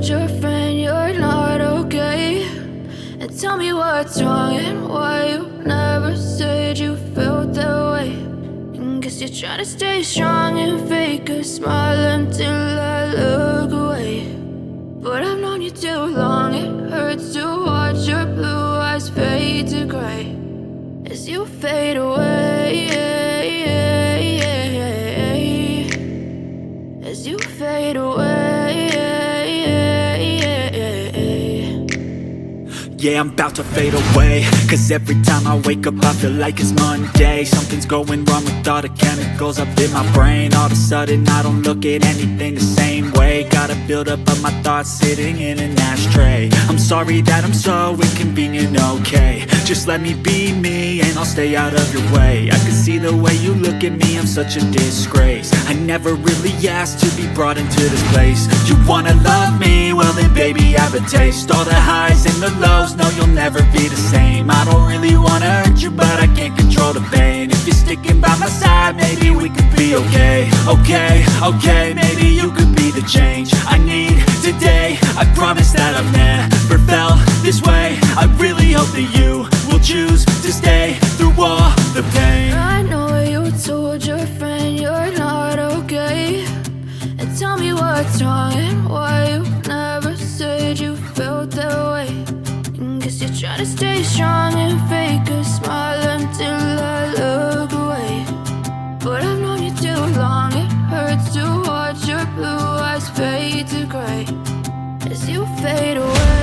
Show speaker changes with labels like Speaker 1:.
Speaker 1: told your friend you're not okay? And tell me what's wrong and why you never said you felt that way. And guess you're trying to stay strong and fake a smile until I look away. But I've known you too long, it hurts to watch your blue eyes fade to gray as you fade away, as you fade away.
Speaker 2: Yeah, I'm about to fade away, cause every time I wake up I feel like it's Monday. Something's going wrong with all the chemicals up in my brain. All of a sudden I don't look at anything the same way. Gotta build up of my thoughts sitting in an ashtray. I'm sorry that I'm so inconvenient, okay? Just let me be me and I'll stay out of your way. I can see the way you look at me, I'm such a disgrace. I never really asked to be brought into this place. You wanna love me? Well then baby, have a taste. All the highs and the lows, no, you'll never be the same. I don't really wanna hurt you, but I can't control the pain. If you're sticking by my side, maybe we could be okay. Okay, maybe you could be the change I need today. I promise that I've never felt this way. I really hope that you will choose to stay through all the pain.
Speaker 1: I know you told your friend you're not okay. And tell me what's wrong and why you never said you felt that way. And guess you're trying to stay strong and fake a smile until I look away. But I've known you too long, it hurts to watch your blue eyes fade to gray as you fade away.